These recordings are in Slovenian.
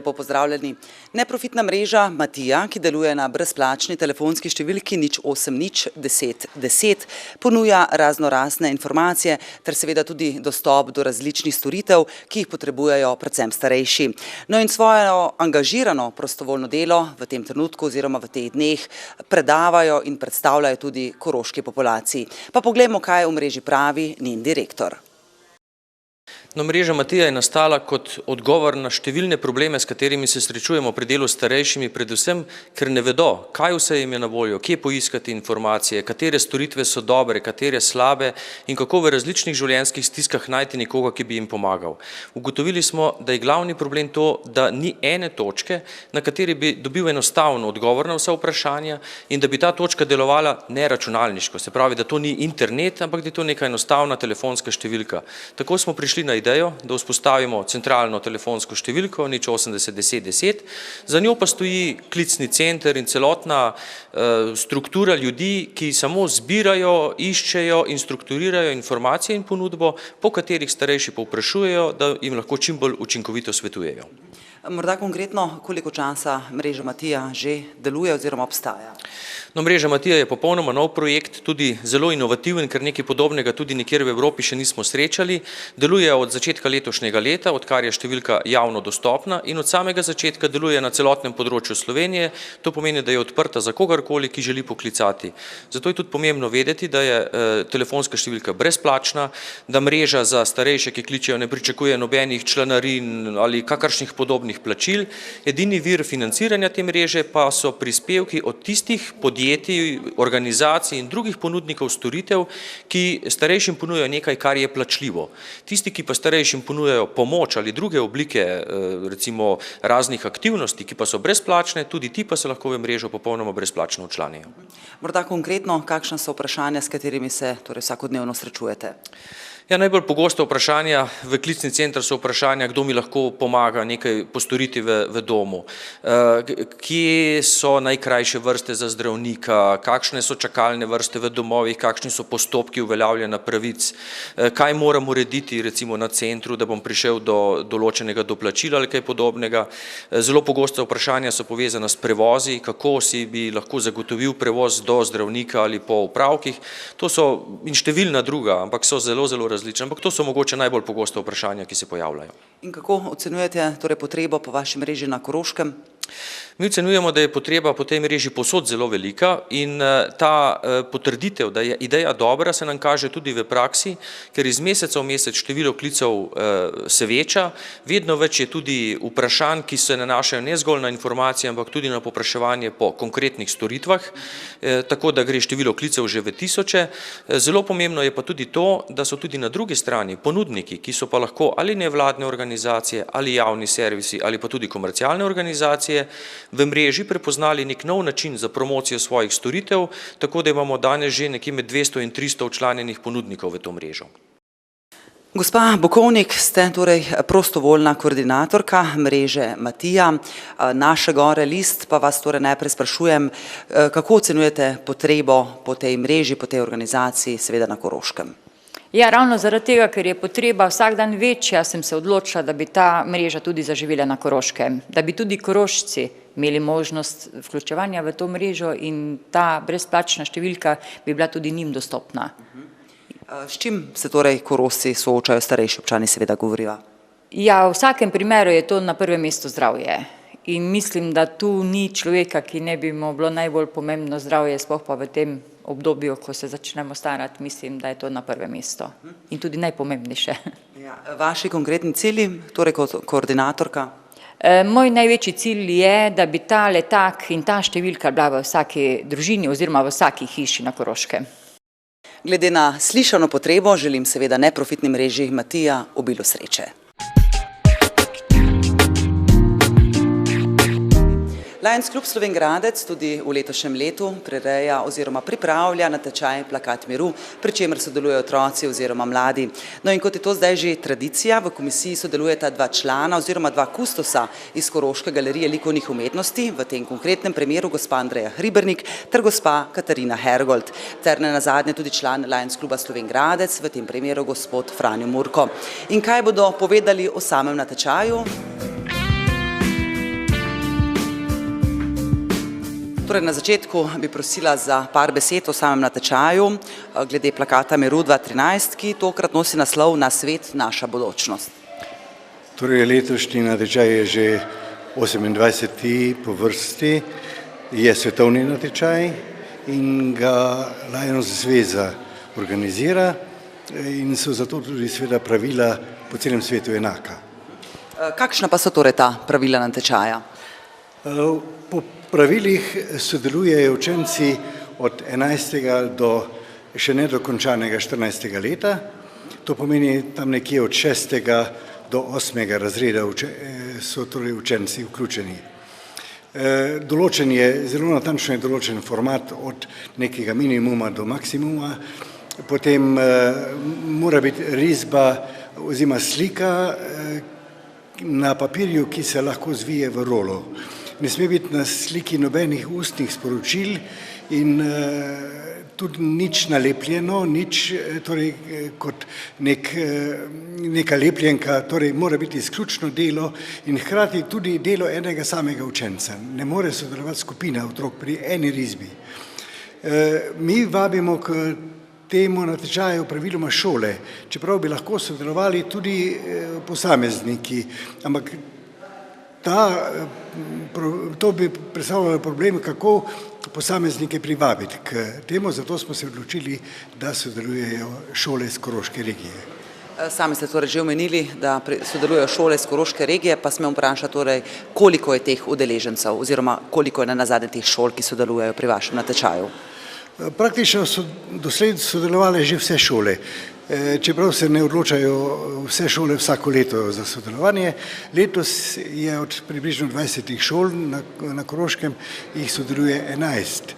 Lepo pozdravljeni. Neprofitna mreža Matija, ki deluje na brezplačni telefonski številki 080 10 10, ponuja raznorazne informacije ter seveda tudi dostop do različnih storitev, ki jih potrebujejo predvsem starejši. No in svojo angažirano prostovoljno delo v tem trenutku oziroma v teh dneh predavajo in predstavljajo tudi koroški populaciji. Pa poglejmo, kaj v mreži pravi njen direktor. No, mreža Matija je nastala kot odgovor na številne probleme, s katerimi se srečujemo pri delu s starejšimi, predvsem, ker ne vedo, kaj vse jim je na voljo, kje poiskati informacije, katere storitve so dobre, katere slabe in kako v različnih življenjskih stiskah najti nekoga, ki bi jim pomagal. Ugotovili smo, da je glavni problem to, da ni ene točke, na kateri bi dobil enostavno odgovor na vsa vprašanja in da bi ta točka delovala neračunalniško, se pravi, da to ni internet, ampak da je to neka enostavna telefonska številka. Tako smo prišli na idejo, da vzpostavimo centralno telefonsko številko 080 10 10, za njo pa stoji klicni center in celotna struktura ljudi, ki samo zbirajo, iščejo in strukturirajo informacije in ponudbo, po katerih starejši povprašujejo, da jim lahko čim bolj učinkovito svetujejo. Morda konkretno, koliko časa mreža Matija že deluje oziroma obstaja? No, mreža Matija je popolnoma nov projekt, tudi zelo inovativen, ker nekaj podobnega tudi nikjer v Evropi še nismo srečali. Deluje od začetka letošnjega leta, odkar je številka javno dostopna in od samega začetka deluje na celotnem področju Slovenije. To pomeni, da je odprta za kogarkoli, ki želi poklicati. Zato je tudi pomembno vedeti, da je telefonska številka brezplačna, da mreža za starejše, ki kličejo, ne pričakuje nobenih članarin ali kakršnih podobnih plačil. Edini vir financiranja te mreže pa so prispevki od tistih podjetij, organizacij in drugih ponudnikov storitev, ki starejšim ponujajo nekaj, kar je plačljivo. Tisti, ki pa starejšim ponujajo pomoč ali druge oblike, recimo raznih aktivnosti, ki pa so brezplačne, tudi ti pa se lahko v mrežo popolnoma brezplačno včlanijo. Morda konkretno, kakšna so vprašanja, s katerimi se vsakodnevno srečujete? Ja, najbolj pogosta vprašanja v klicni center so vprašanja, kdo mi lahko pomaga nekaj postoriti v domu, kje so najkrajše vrste za zdravnika, kakšne so čakalne vrste v domovih, kakšni so postopki uveljavljanja pravic, kaj moram urediti recimo na centru, da bom prišel do določenega doplačila ali kaj podobnega. Zelo pogosta vprašanja so povezana s prevozi, kako si bi lahko zagotovil prevoz do zdravnika ali po opravkih. To so in številna druga, ampak so zelo različne, ampak to so mogoče najbolj pogosta vprašanja, ki se pojavljajo. In kako ocenjujete potrebo po vaši mreži na Koroškem? Mi ocenjujemo, da je potreba po tej mreži povsod zelo velika in ta potrditev, da je ideja dobra, se nam kaže tudi v praksi, ker iz meseca v mesec število klicev se veča, vedno več je tudi vprašanj, ki se nanašajo ne zgolj na informacije, ampak tudi na povpraševanje po konkretnih storitvah, tako da gre število klicev že v tisoče. Zelo pomembno je pa tudi to, da so tudi na drugi strani ponudniki, ki so pa lahko ali nevladne organizacije, ali javni servisi, ali pa tudi komercialne organizacije, v mreži prepoznali nek nov način za promocijo svojih storitev, tako da imamo danes že nekje med 200 in 300 včlanjenih ponudnikov v to mrežo. Gospa Bukovnik, ste prostovoljna koordinatorka mreže Matija, Naše gore list, pa vas najprej sprašujem, kako ocenjujete potrebo po tej mreži, po tej organizaciji, seveda na Koroškem? Ja, ravno zaradi tega, ker je potreba vsak dan večja, sem se odločila, da bi ta mreža tudi zaživela na Koroškem, da bi tudi Korošci imeli možnost vključevanja v to mrežo in ta brezplačna številka bi bila tudi njim dostopna. S čim se Korošci soočajo, starejši občani seveda govorijo? Ja, v vsakem primeru je to na prvem mestu zdravje. In mislim, da tu ni človeka, ki ne bi mu bilo najbolj pomembno zdravje, sploh pa v tem obdobju, ko se začnemo starati, mislim, da je to na prvem mestu. In tudi najpomembnejše. Ja, vaši konkretni cilji, kot koordinatorka? Moj največji cilj je, da bi ta letak in ta številka bila v vsaki družini oziroma v vsaki hiši na Koroškem. Glede na slišano potrebo želim seveda neprofitni mreži Matija obilo sreče. Lions Klub Slovenj Gradec tudi v letošnjem letu prireja oziroma pripravlja natečaj Plakat miru, pri čemer sodelujejo otroci oziroma mladi. No in kot je to zdaj že tradicija, v komisiji sodelujeta dva člana oziroma dva kustosa iz Koroške galerije likovnih umetnosti, v tem konkretnem primeru gospa Andreja Hribernik ter gospa Katarina Hergold, ter nenazadnje tudi član Lions Kluba Slovenj Gradec, v tem primeru gospod Franjo Murko. In kaj bodo povedali o samem natečaju? Torej, na začetku bi prosila za par besed o samem natečaju glede plakata Miru 2013, ki tokrat nosi naslov Na svet, naša bodočnost. Torej, letošnji natečaj je že 28. po vrsti, je svetovni natečaj in ga Lions zveza organizira in so zato tudi seveda pravila po celem svetu enaka. Kakšna pa so torej ta pravila natečaja? Po pravilih sodelujejo učenci od 11. do še nedokončanega 14. leta, to pomeni tam nekje od 6. do 8. razreda so torej učenci vključeni. Določen je, zelo natančno je določen format od nekega minimuma do maksimuma, potem mora biti risba oziroma slika na papirju, ki se lahko zvije v rolo. Ne sme biti na sliki nobenih ustnih sporočil in tudi nič nalepljeno, nič torej kot neka lepljenka, torej mora biti izključno delo in hkrati tudi delo enega samega učenca. Ne more sodelovati skupina otrok pri eni risbi. Mi vabimo k temu natečaju praviloma šole, čeprav bi lahko sodelovali tudi posamezniki, ampak to bi predstavljalo problem, kako posameznike privabiti k temu, zato smo se odločili, da sodelujejo šole iz Koroške regije. Sami ste torej že omenili, da sodelujejo šole iz Koroške regije, pa smem vprašati torej, koliko je teh udeležencev oziroma koliko je nazadnje teh šol, ki sodelujejo pri vašem natečaju? Praktično so doslej sodelovale že vse šole. Čeprav se ne odločajo vse šole vsako leto za sodelovanje, letos je od približno 20 šol na Koroškem, jih sodeluje 11,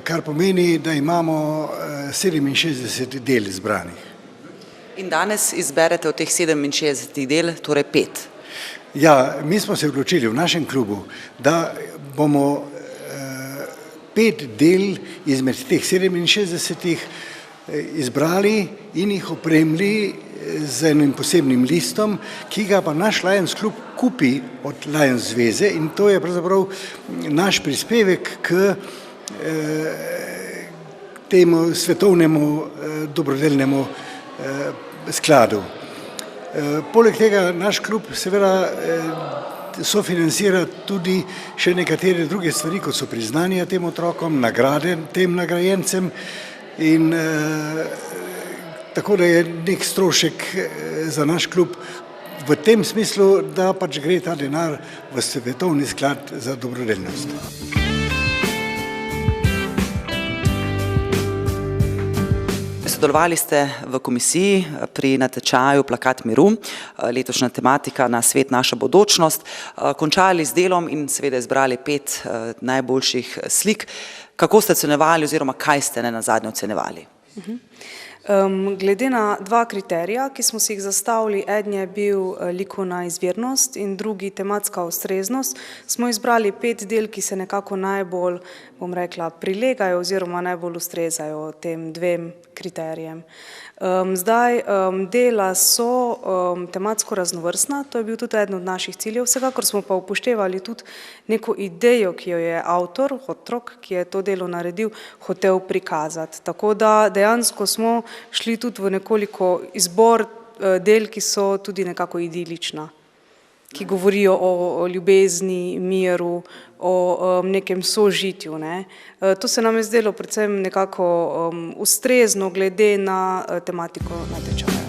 kar pomeni, da imamo 67 del izbranih. In danes izberete od teh 67 del, torej 5. Ja, mi smo se odločili v našem klubu, da bomo 5 del izmed teh 67 izbrali in jih opremili z enim posebnim listom, ki ga pa naš Lions klub kupi od Lions zveze in to je pravzaprav naš prispevek k temu svetovnemu dobrodelnemu skladu. Poleg tega naš klub seveda sofinancira tudi še nekatere druge stvari, kot so priznanja tem otrokom, nagrade tem nagrajencem in tako da je nek strošek za naš klub v tem smislu, da pač gre ta denar v svetovni sklad za dobrodelnost. Sodelovali ste v komisiji pri natečaju Plakat Miru, letošnja tematika Na svet, naša bodočnost, končali z delom in seveda izbrali 5 najboljših slik. Kako ste ocenjevali oziroma kaj ste nazadnje ocenjevali? Glede na 2 kriterija, ki smo si jih zastavili, eden je bil likovna izvirnost in drugi tematska ustreznost, smo izbrali 5 del, ki se nekako najbolj, bom rekla, prilegajo oziroma najbolj ustrezajo tem 2 kriterijem. Zdaj, dela so tematsko raznovrstna, to je bil tudi eden od naših ciljev, vsekakor smo pa upoštevali tudi neko idejo, ki jo je avtor, otrok, ki je to delo naredil, hotel prikazati. Tako da dejansko smo šli tudi v nekoliko izbor del, ki so tudi nekako idilična, ki govorijo o ljubezni, miru, o nekem sožitju. To se nam je zdelo predvsem nekako ustrezno glede na tematiko natečaja.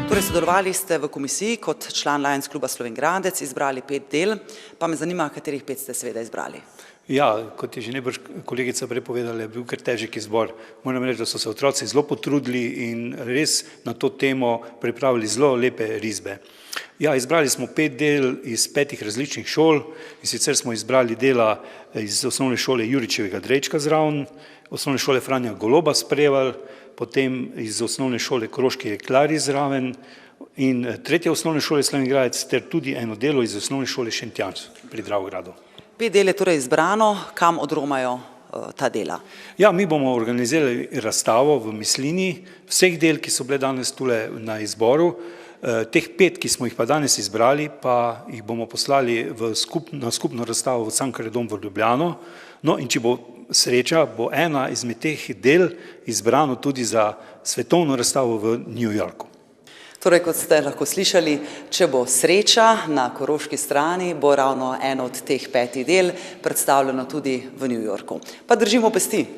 Torej, sodelovali ste v komisiji kot član Lions kluba Slovenj Gradec, izbrali 5 del, pa me zanima, katerih 5 ste seveda izbrali. Ja, kot je že najbrž kolegica prepovedala, je bil kar težek izbor. Moram reči, da so se otroci zelo potrudili in res na to temo pripravili zelo lepe risbe. Ja, izbrali smo 5 del iz 5 različnih šol in sicer smo izbrali dela iz osnovne šole Juričevega Drejčka zraven, osnovne šole Franja Goloba Spreval, potem iz osnovne šole Koroške Jeklari zraven in 3. osnovne šole Slovenj Gradec ter tudi eno delo iz osnovne šole Šentjanc pri Dravogradu. 5 del je torej izbrano, kam odromajo ta dela? Ja, mi bomo organizirali razstavo v Mislini vseh del, ki so bile danes tule na izboru. Teh 5, ki smo jih pa danes izbrali, pa jih bomo poslali na skupno razstavo v Cankarjev dom v Ljubljano. No in če bo sreča, bo ena izmed teh del izbrano tudi za svetovno razstavo v New Yorku. Torej, kot ste lahko slišali, če bo sreča na koroški strani, bo ravno eno od teh 5 del predstavljeno tudi v New Yorku. Pa držimo pesti.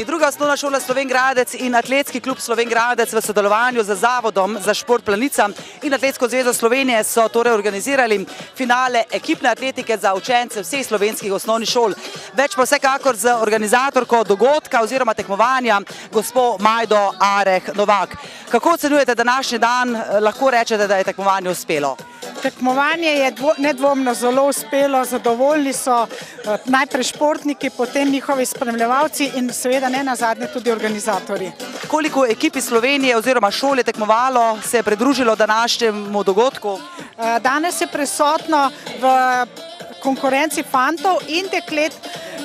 Druga osnovna šola Slovenj Gradec in Atletski klub Slovenj Gradec v sodelovanju z Zavodom za šport Planica in Atletsko zvezo Slovenije so torej organizirali finale ekipne atletike za učence vseh slovenskih osnovnih šol. Več pa vsekakor z organizatorko dogodka oziroma tekmovanja, gospo Majdo Areh Novak. Kako ocenjujete današnji dan, lahko rečete, da je tekmovanje uspelo? Tekmovanje je nedvomno zelo uspelo, zadovoljni so najprej športniki, potem njihovi spremljevalci in seveda ne nazadnje tudi organizatorji. Koliko ekip iz Slovenije oziroma šol je tekmovalo, se je pridružilo današnjemu dogodku? Danes je prisotno v konkurenci fantov in deklet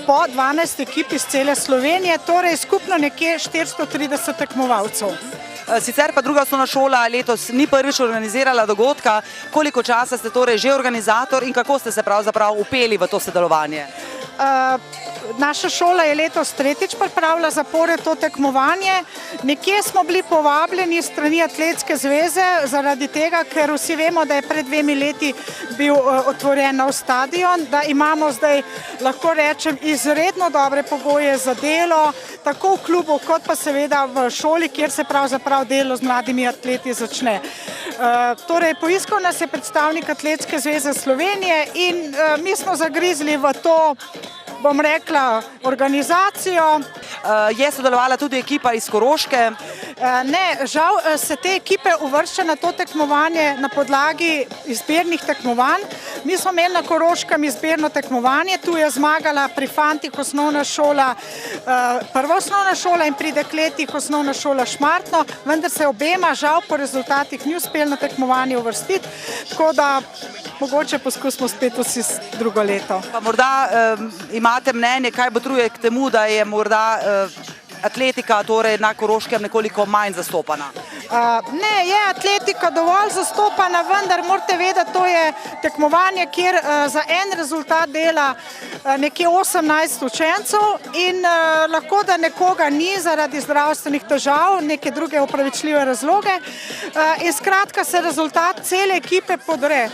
po 12 ekip iz cele Slovenije, torej skupno nekje 430 tekmovalcev. Sicer pa druga osnovna šola letos ni prvič organizirala dogodka. Koliko časa ste torej že organizator in kako ste se pravzaprav upeli v to sodelovanje? Naša šola je letos tretjič pripravila zapored to tekmovanje. Nekje smo bili povabljeni strani Atletske zveze zaradi tega, ker vsi vemo, da je pred 2 leti bil otvorjen nov stadion, da imamo zdaj, lahko rečem, izredno dobre pogoje za delo, tako v klubu kot pa seveda v šoli, kjer se pravzaprav delo z mladimi atleti začne. Torej, poiskal nas je predstavnik Atletske zveze Slovenije in mi smo zagrizli v to, bom rekla, organizacijo. Je sodelovala tudi ekipa iz Koroške? Ne, žal se te ekipe uvršča na to tekmovanje na podlagi izbirnih tekmovanj. Mi smo imeli na Koroškem izbirno tekmovanje, tu je zmagala pri fantih osnovna šola, prva osnovna šola in pri dekletih osnovna šola Šmartno, vendar se obema žal po rezultatih ni uspelo na tekmovanje uvrstiti, tako da mogoče poskusimo spet vsi drugo leto. Pa morda imate mnenje, kaj botruje k temu, da je morda atletika torej na Koroškem nekoliko manj zastopana? Ne, je atletika dovolj zastopana, vendar morate vedeti, to je tekmovanje, kjer za en rezultat dela nekje 18 učencev in lahko, da nekoga ni zaradi zdravstvenih težav, neke druge opravičljive razloge in skratka se rezultat cele ekipe podre.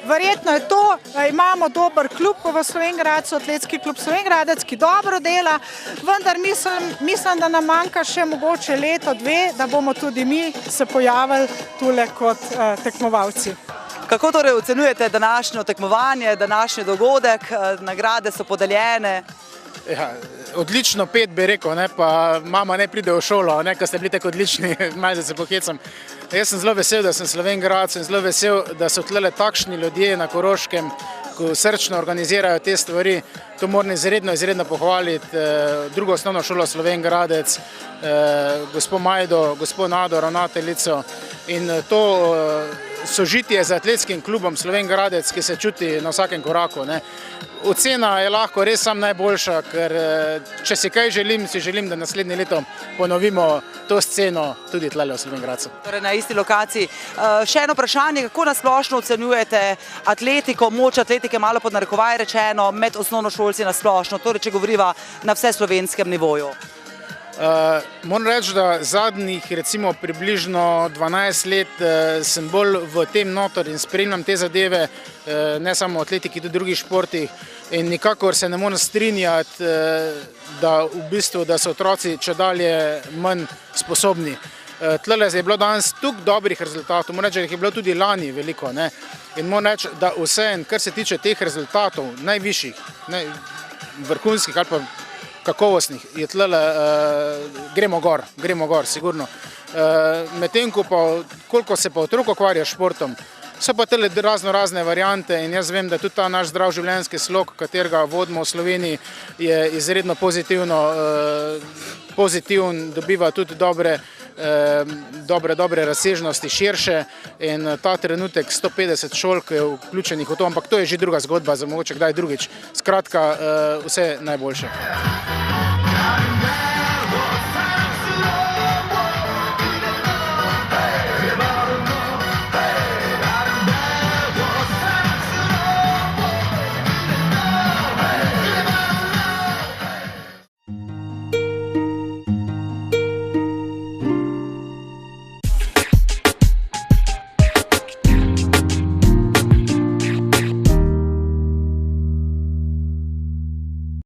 Verjetno je to, imamo dober klub v Slovenj Gradcu, Atletski klub Slovenj Gradec, ki dobro dela, vendar mislim, da nam manjka še mogoče leto, 2, da bomo tudi mi se pojavili tule kot tekmovalci. Kako torej ocenjujete današnjo tekmovanje, današnji dogodek, nagrade so podeljene? Ja, odlično 5 bi rekel, ne, pa mama ne pride v šolo, ne, ko ste bili tako odlični, malce se pohecam. Jaz sem zelo vesel, da sem Slovenj Gradec in zelo vesel, da so tlele takšni ljudje na Koroškem, ko srčno organizirajo te stvari. To moram izredno pohvaliti drugo osnovno šolo Slovenj Gradec, gospod Majdo, gospod Nado, ravnateljico in to sožitje z Atletskim klubom Slovenj Gradec, ki se čuti na vsakem koraku. Ne. Ocena je lahko res sam najboljša, ker če si kaj želim, si želim, da naslednje leto ponovimo to sceno tudi tlele v Slovenj Gradcu. Torej na isti lokaciji. Še eno vprašanje, kako nasplošno ocenjujete atletiko, moč atletike, malo pod narekovaj rečeno, med osnovnošolci nasplošno, torej če govoriva na vseslovenskem nivoju? Moram reči, da zadnjih recimo približno 12 let sem bolj v tem notor in spremljam te zadeve, ne samo v atletiki, tudi v drugih športih in nikakor se ne morem strinjati, da so otroci čedalje manj sposobni. Tlele je bilo danes toliko dobrih rezultatov, moram reči, da jih je bilo tudi lani veliko, ne? In moram reči, da vse, kar se tiče teh rezultatov, najvišjih, vrhunskih ali pa kakovostnih, je tlele, gremo gor, sigurno. Medtem ko pa, koliko se pa otrok ukvarja s športom, so pa tlele razne variante in jaz vem, da tudi ta naš zdrav življenjski slog, katerega vodimo v Sloveniji, je izredno pozitiven, dobiva tudi dobre dobre razsežnosti širše in ta trenutek 150 šolk je vključenih v to, ampak to je že druga zgodba, za mogoče kdaj drugič. Skratka, vse najboljše.